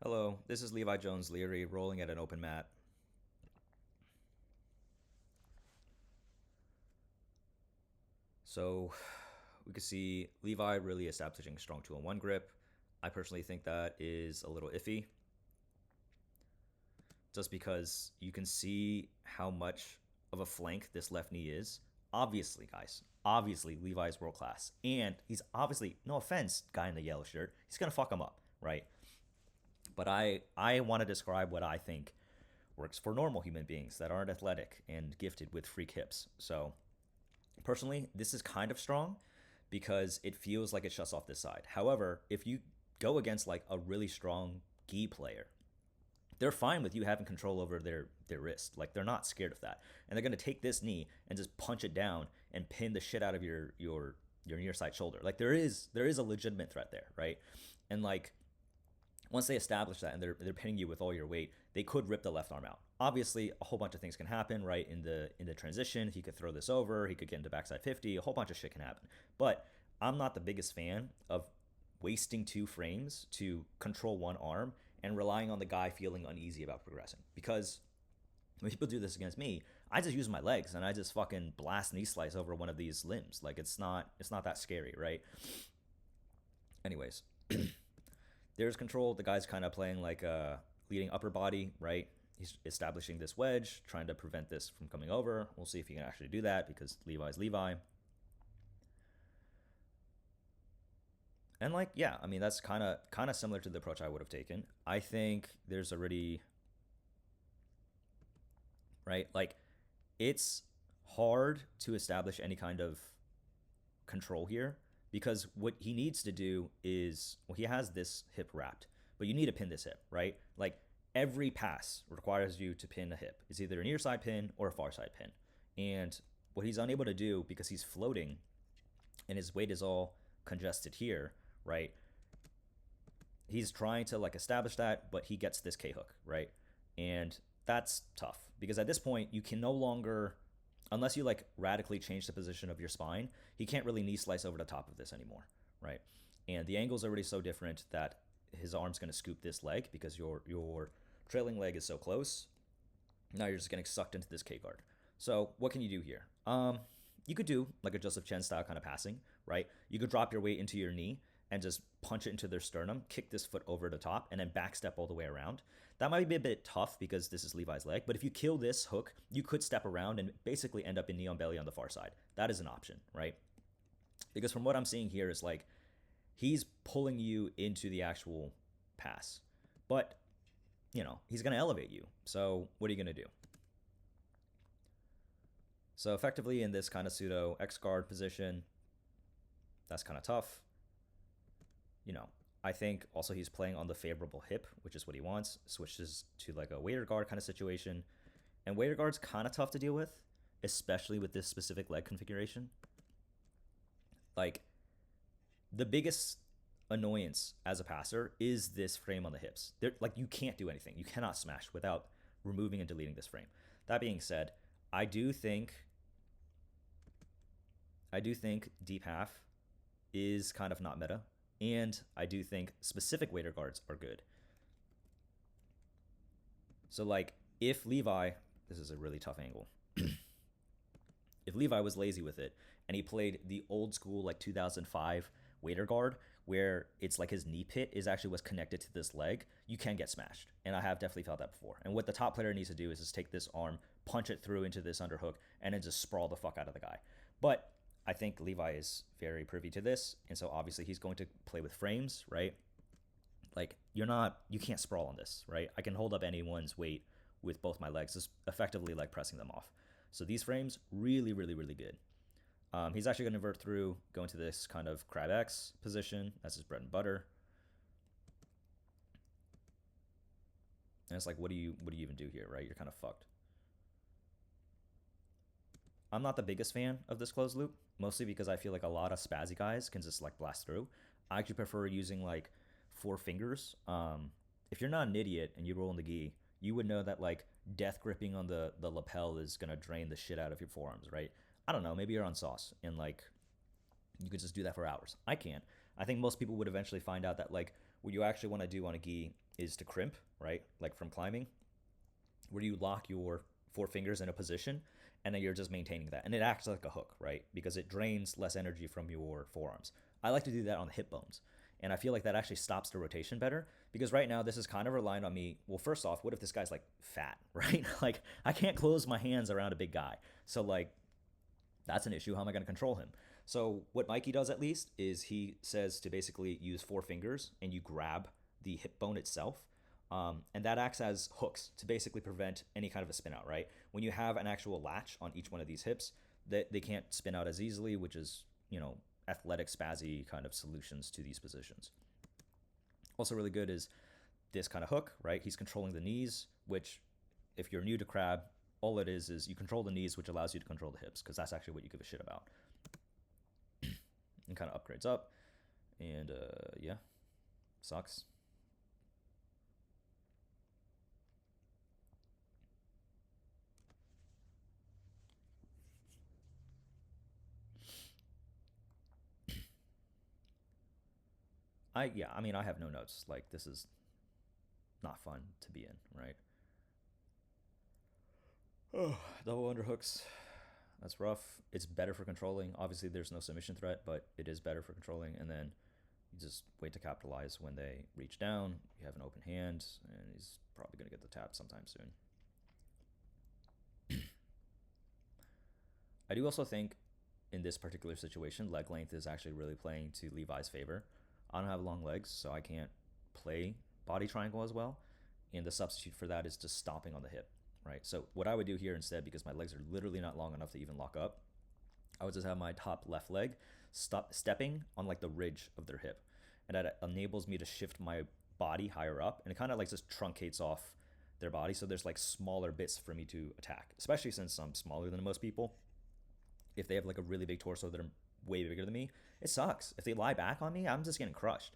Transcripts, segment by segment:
Hello, this is Levi Jones Leary rolling at an open mat. So we can see Levi really establishing strong 2-on-1 grip. I personally think that is a little iffy just because you can see how much of a flank this left knee is. Obviously, guys, obviously Levi is world class. And he's obviously, no offense, guy in the yellow shirt, he's going to fuck him up, right? But I want to describe what I think works for normal human beings that aren't athletic and gifted with freak hips. So personally, this is kind of strong because it feels like it shuts off this side. However, if you go against like a really strong gi player, they're fine with you having control over their wrist. Like they're not scared of that, and they're gonna take this knee and just punch it down and pin the shit out of your near side shoulder. Like there is a legitimate threat there, right? And like once they establish that and they're pinning you with all your weight, they could rip the left arm out. Obviously, a whole bunch of things can happen, right? In the transition, he could throw this over, he could get into backside 50, a whole bunch of shit can happen. But I'm not the biggest fan of wasting 2 frames to control one arm and relying on the guy feeling uneasy about progressing. Because when people do this against me, I just use my legs and I just fucking blast knee slice over one of these limbs. Like it's not that scary, right? Anyways, there's control. The guy's kind of playing like a leading upper body, right? He's establishing this wedge, trying to prevent this from coming over. We'll see if he can actually do that because Levi's Levi. And like, yeah, I mean that's kind of similar to the approach I would have taken. I think there's already right, like it's hard to establish any kind of control here because what he needs to do is, well, he has this hip wrapped, but you need to pin this hip, right? Like every pass requires you to pin a hip. It's either a near side pin or a far side pin. And what he's unable to do because he's floating and his weight is all congested here, right? He's trying to like establish that, but he gets this K hook, right? And that's tough because at this point you can no longer, unless you like radically change the position of your spine, he can't really knee slice over the top of this anymore, right? And the angle's already so different that his arm's going to scoop this leg because your trailing leg is so close. Now you're just getting sucked into this K guard. So what can you do here? You could do like a Joseph Chen style kind of passing, right? You could drop your weight into your knee and just punch it into their sternum, kick this foot over the top, and then backstep all the way around. That might be a bit tough because this is Levi's leg, but if you kill this hook, you could step around and basically end up in knee on belly on the far side. That is an option, right? Because from what I'm seeing here is like he's pulling you into the actual pass, but he's going to elevate you. So what are you going to do? So effectively in this kind of pseudo X guard position, that's kind of tough. I think also he's playing on the favorable hip, which is what he wants. Switches to like a waiter guard kind of situation. And waiter guard's kind of tough to deal with, especially with this specific leg configuration. Like the biggest annoyance as a passer is this frame on the hips. Like you can't do anything. You cannot smash without removing and deleting this frame. That being said, I do think deep half is kind of not meta. And I do think specific waiter guards are good. So like if Levi, this is a really tough angle. If Levi was lazy with it and he played the old school like 2005 waiter guard where it's like his knee pit is actually what's connected to this leg, you can get smashed. And I have definitely felt that before. And what the top player needs to do is just take this arm, punch it through into this underhook, and then just sprawl the fuck out of the guy. But I think Levi is very privy to this, and so obviously he's going to play with frames, right? Like you can't sprawl on this, right? I can hold up anyone's weight with both my legs, just effectively like pressing them off. So these frames, really, really, really good. He's actually going to invert through, go into this kind of crab X position. That's his bread and butter. And it's like, what do you even do here, right? You're kind of fucked. I'm not the biggest fan of this closed loop, mostly because I feel like a lot of spazzy guys can just like blast through. I actually prefer using like 4 fingers. If you're not an idiot and you roll in the gi, you would know that like death gripping on the lapel is gonna drain the shit out of your forearms, right? I don't know, maybe you're on sauce and like you could just do that for hours. I can't. I think most people would eventually find out that like what you actually want to do on a gi is to crimp, right? Like from climbing, where you lock your four fingers in a position and then you're just maintaining that. And it acts like a hook, right? Because it drains less energy from your forearms. I like to do that on the hip bones. And I feel like that actually stops the rotation better because right now this is kind of relying on me. Well, first off, what if this guy's like fat, right? Like I can't close my hands around a big guy. So like that's an issue. How am I going to control him? So what Mikey does at least is he says to basically use four fingers and you grab the hip bone itself. And that acts as hooks to basically prevent any kind of a spin out, right? When you have an actual latch on each one of these hips, they can't spin out as easily, which is, athletic spazzy kind of solutions to these positions. Also really good is this kind of hook, right? He's controlling the knees, which if you're new to crab, all it is you control the knees, which allows you to control the hips, because that's actually what you give a shit about. And kind of upgrades up. And yeah, sucks. I have no notes. Like this is not fun to be in, right? Oh, double underhooks. That's rough. It's better for controlling. Obviously, there's no submission threat, but it is better for controlling. And then you just wait to capitalize when they reach down. You have an open hand, and he's probably going to get the tap sometime soon. I do also think in this particular situation, leg length is actually really playing to Levi's favor. I don't have long legs, so I can't play body triangle as well. And the substitute for that is just stomping on the hip, right? So what I would do here instead, because my legs are literally not long enough to even lock up, I would just have my top left leg stepping on like the ridge of their hip. And that enables me to shift my body higher up, and it kind of like just truncates off their body. So there's like smaller bits for me to attack, especially since I'm smaller than most people. If they have like a really big torso that are way bigger than me, it sucks. If they lie back on me, I'm just getting crushed.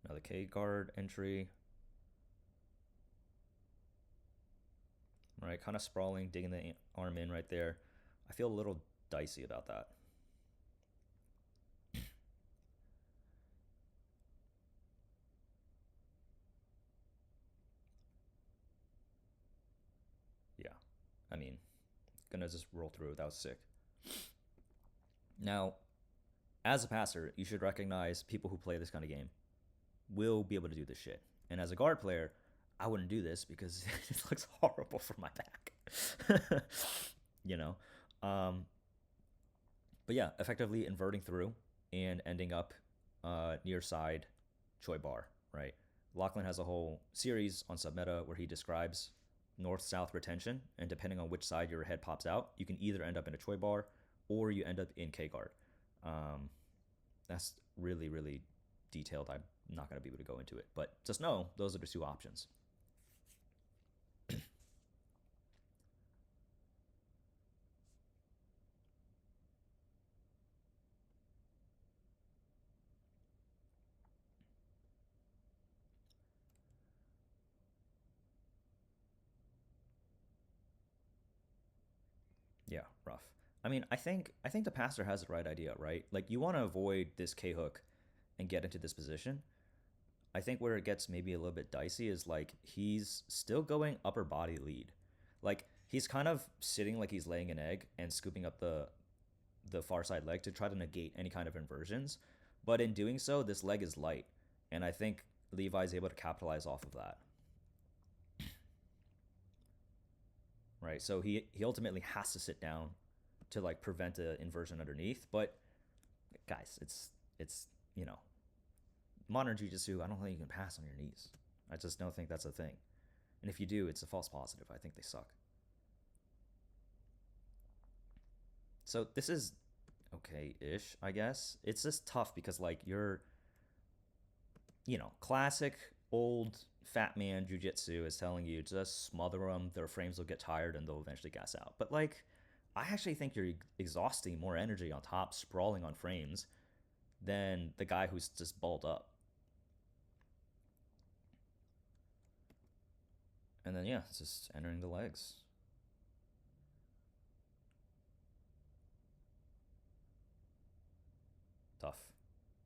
Another K guard entry. Right, kind of sprawling, digging the arm in right there. I feel a little dicey about that. Yeah, I mean, gonna just roll through. That was sick. Now, as a passer, you should recognize people who play this kind of game will be able to do this shit. And as a guard player, I wouldn't do this because it looks horrible for my back. you know? Um, but yeah, effectively inverting through and ending up near side Choi bar, right? Lachlan has a whole series on submeta where he describes north-south retention, and depending on which side your head pops out, you can either end up in a Choi bar or you end up in K guard. That's really, really detailed. I'm not going to be able to go into it, but just know those are the two options. Yeah, rough. I think the passer has the right idea, right? Like you want to avoid this K hook and get into this position. I think where it gets maybe a little bit dicey is like he's still going upper body lead. Like he's kind of sitting like he's laying an egg and scooping up the far side leg to try to negate any kind of inversions. But in doing so, this leg is light, and I think Levi's able to capitalize off of that. Right? So he ultimately has to sit down to like prevent an inversion underneath. But guys, it's modern jiu-jitsu. I don't think you can pass on your knees. I just don't think that's a thing. And if you do, it's a false positive. I think they suck. So this is okay-ish, I guess. It's just tough because like you're, classic old fat man jujitsu is telling you just smother them. Their frames will get tired and they'll eventually gas out. But like, I actually think you're exhausting more energy on top, sprawling on frames, than the guy who's just balled up. And then yeah, it's just entering the legs.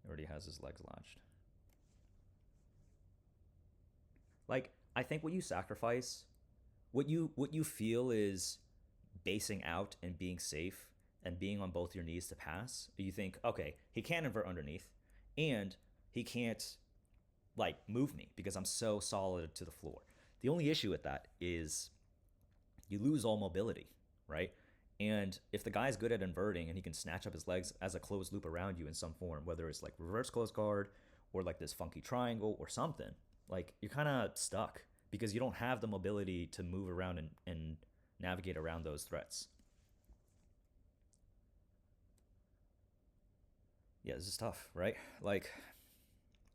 Already has his legs latched. Like, I think what you sacrifice, what you feel is basing out and being safe and being on both your knees to pass. You think, okay, he can't invert underneath, and he can't like move me because I'm so solid to the floor. The only issue with that is you lose all mobility, right? And if the guy's good at inverting and he can snatch up his legs as a closed loop around you in some form, whether it's like reverse closed guard or like this funky triangle or something, like you're kind of stuck because you don't have the mobility to move around and navigate around those threats. Yeah, this is tough, right? Like,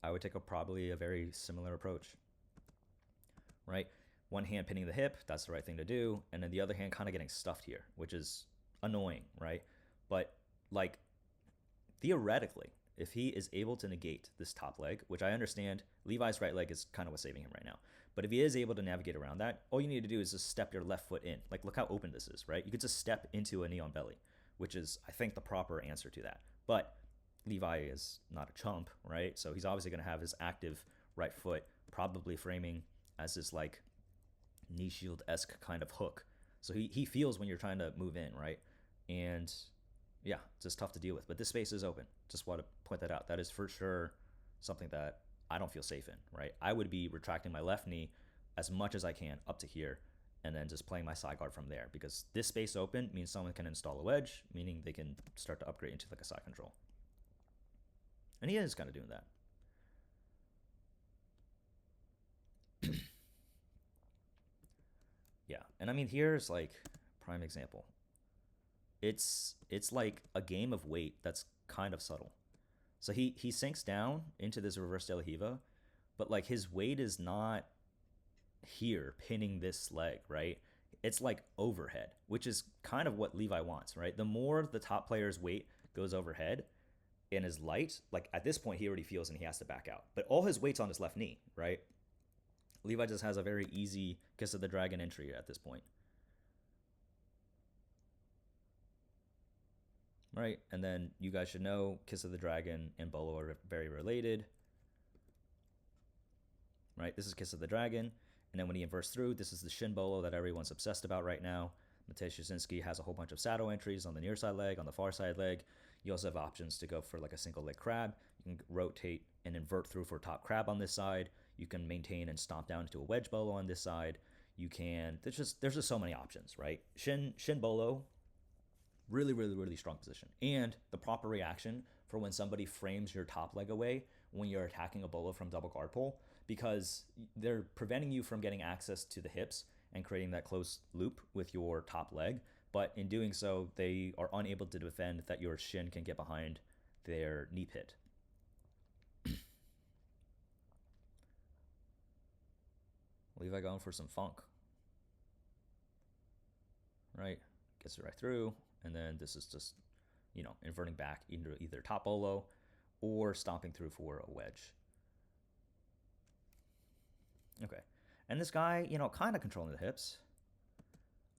I would take probably a very similar approach, right? One hand pinning the hip, that's the right thing to do, and then the other hand kind of getting stuffed here, which is annoying, right? But like theoretically, if he is able to negate this top leg, which I understand Levi's right leg is kind of what's saving him right now, but if he is able to navigate around that, all you need to do is just step your left foot in. Like, look how open this is, right? You could just step into a knee on belly, which is, I think, the proper answer to that. But Levi is not a chump, right? So he's obviously going to have his active right foot probably framing as this like knee shield-esque kind of hook. So he feels when you're trying to move in, right? And yeah, it's just tough to deal with. But this space is open. Just want to point that out. That is for sure something that I don't feel safe in, right? I would be retracting my left knee as much as I can up to here and then just playing my side guard from there because this space open means someone can install a wedge, meaning they can start to upgrade into like a side control. And he is kind of doing that. Yeah, and I mean, here's like prime example. It's like a game of weight that's kind of subtle. So he sinks down into this reverse de la Riva, but like his weight is not here pinning this leg, right? It's like overhead, which is kind of what Levi wants, right? The more the top player's weight goes overhead and is light, like at this point he already feels and he has to back out. But all his weight's on his left knee, right? Levi just has a very easy Kiss of the Dragon entry at this point. Right, and then you guys should know Kiss of the Dragon and Bolo are very related. Right, this is Kiss of the Dragon, and then when he inverts through, this is the shin Bolo that everyone's obsessed about right now. Mateusz Jasinski has a whole bunch of saddle entries on the near side leg, on the far side leg. You also have options to go for like a single leg crab. You can rotate and invert through for top crab on this side. You can maintain and stomp down into a wedge Bolo on this side. You can, there's just so many options, right? Shin Bolo, really, really, really strong position. And the proper reaction for when somebody frames your top leg away when you're attacking a Bolo from double guard pull, because they're preventing you from getting access to the hips and creating that close loop with your top leg. But in doing so, they are unable to defend that your shin can get behind their knee pit. Levi going for some funk. Right? Gets it right through. And then this is just, you know, inverting back either top Bolo or stomping through for a wedge. Okay. And this guy, you know, kind of controlling the hips.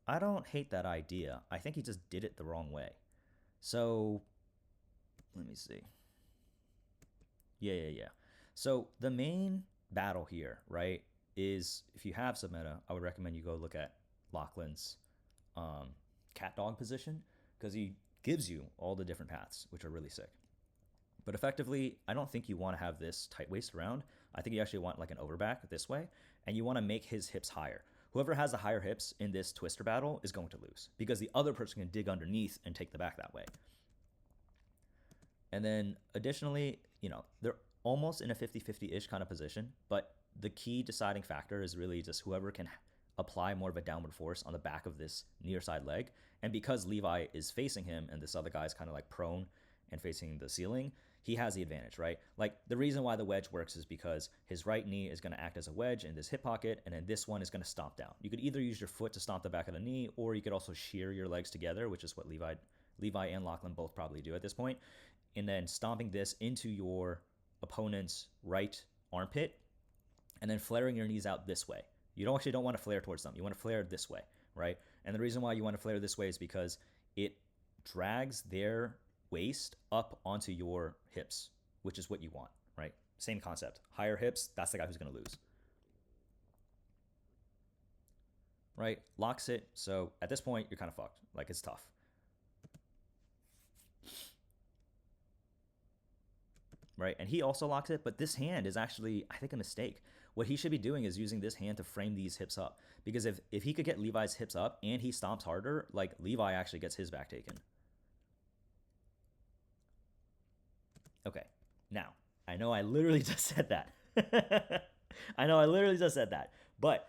I don't hate that idea. I think he just did it the wrong way. So, let me see. Yeah. So, the main battle here, right, is if you have submeta, I would recommend you go look at Lachlan's cat dog position because he gives you all the different paths, which are really sick. But effectively, I don't think you want to have this tight waist around. I think you actually want like an overback this way, and you want to make his hips higher. Whoever has the higher hips in this twister battle is going to lose because the other person can dig underneath and take the back that way. And then additionally, you know, they're almost in a 50-50-ish kind of position, but the key deciding factor is really just whoever can apply more of a downward force on the back of this near side leg. And because Levi is facing him and this other guy is kind of like prone and facing the ceiling, he has the advantage, right? Like the reason why the wedge works is because his right knee is going to act as a wedge in this hip pocket, and then this one is going to stomp down. You could either use your foot to stomp the back of the knee, or you could also shear your legs together, which is what Levi and Lachlan both probably do at this point, and then stomping this into your opponent's right armpit, and then flaring your knees out this way. You don't want to flare towards them. You want to flare this way, right? And the reason why you want to flare this way is because it drags their waist up onto your hips, which is what you want, right? Same concept. Higher hips, that's the guy who's going to lose. Right? Locks it. So at this point, you're kind of fucked. Like, it's tough. Right? And he also locks it, but this hand is actually, I think, a mistake. What he should be doing is using this hand to frame these hips up. Because if he could get Levi's hips up and he stomps harder, like, Levi actually gets his back taken. Okay. Now, I know I literally just said that. I know I literally just said that. But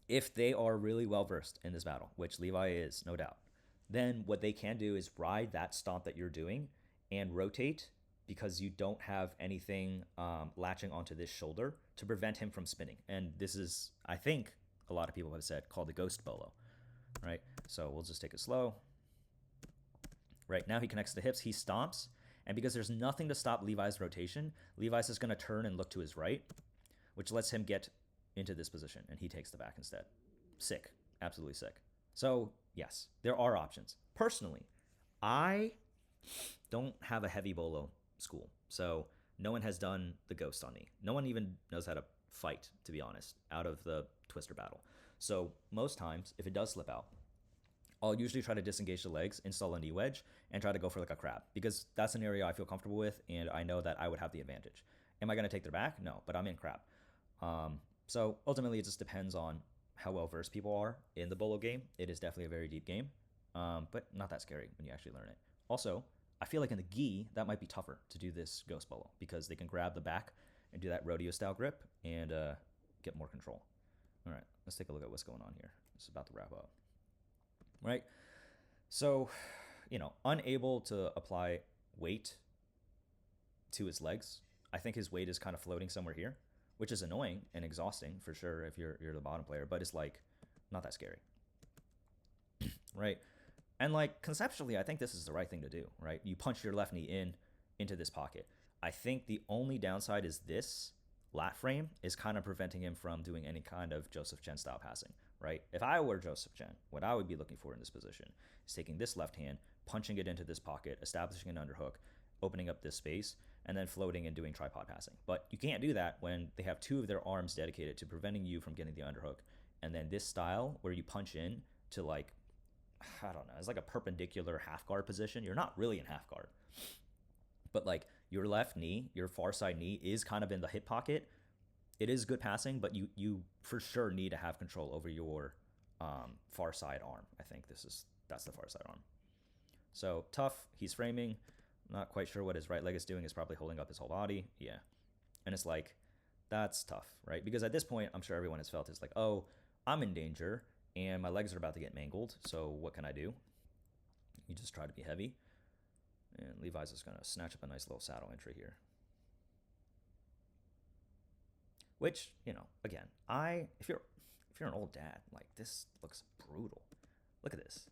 if they are really well versed in this battle, which Levi is, no doubt, then what they can do is ride that stomp that you're doing and rotate, because you don't have anything latching onto this shoulder to prevent him from spinning. And this is, I think, a lot of people have said, called the ghost bolo, right? So we'll just take it slow. Right, now he connects the hips, he stomps, and because there's nothing to stop Levi's rotation, Levi's is going to turn and look to his right, which lets him get into this position, and he takes the back instead. Sick. Absolutely sick. So, yes, there are options. Personally, I don't have a heavy bolo school, so no one has done the ghost on me. No one even knows how to fight, to be honest, out of the twister battle. So most times, if it does slip out, I'll usually try to disengage the legs, install a knee wedge, and try to go for like a crab, because that's an area I feel comfortable with, and I know that I would have the advantage. Am I going to take their back? No, but I'm in crab. So ultimately, it just depends on how well versed people are in the bolo game. It is definitely a very deep game, but not that scary when you actually learn it. Also, I feel like in the gi, that might be tougher to do this ghost bolo, because they can grab the back and do that rodeo style grip and get more control. All right, let's take a look at what's going on here. It's about to wrap up. Right? So, unable to apply weight to his legs. I think his weight is kind of floating somewhere here, which is annoying and exhausting for sure if you're the bottom player, but it's like not that scary. Right? And like conceptually, I think this is the right thing to do, right? You punch your left knee into this pocket. I think the only downside is this lat frame is kind of preventing him from doing any kind of Joseph Chen style passing, right? If I were Joseph Chen, what I would be looking for in this position is taking this left hand, punching it into this pocket, establishing an underhook, opening up this space, and then floating and doing tripod passing. But you can't do that when they have two of their arms dedicated to preventing you from getting the underhook. And then this style where you punch in to like, I don't know, it's like a perpendicular half guard position. You're not really in half guard, but like your left knee, your far side knee is kind of in the hip pocket. It is good passing, but you for sure need to have control over your far side arm. I think that's the far side arm. So tough. He's framing. Not quite sure what his right leg is doing. It's probably holding up his whole body. Yeah. And it's like, that's tough, right? Because at this point, I'm sure everyone has felt it's like, oh, I'm in danger and my legs are about to get mangled. So what can I do? You just try to be heavy. And Levi's just going to snatch up a nice little saddle entry here. Which, again, if you're an old dad, like this looks brutal. Look at this.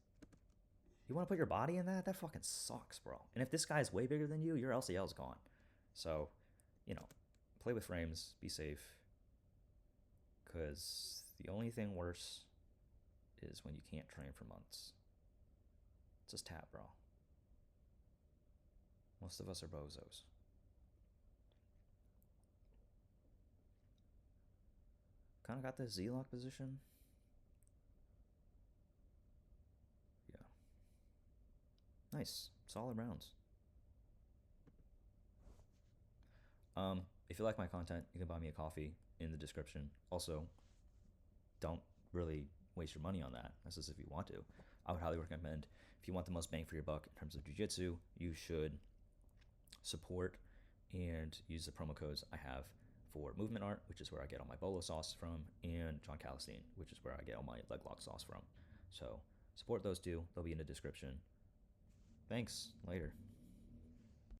You want to put your body in that? That fucking sucks, bro. And if this guy's way bigger than you, your LCL's gone. So, play with frames, be safe. Because the only thing worse is when you can't train for months. Just tap, bro. Most of us are bozos. Kind of got the Z-lock position. Nice. Solid rounds. If you like my content, you can buy me a coffee in the description. Also, don't really waste your money on that. That's just if you want to. I would highly recommend, if you want the most bang for your buck in terms of jiu-jitsu, you should support and use the promo codes I have for Movement Art, which is where I get all my Bolo sauce from, and Jon Calestine, which is where I get all my leg lock sauce from. So support those two. They'll be in the description. Thanks. Later.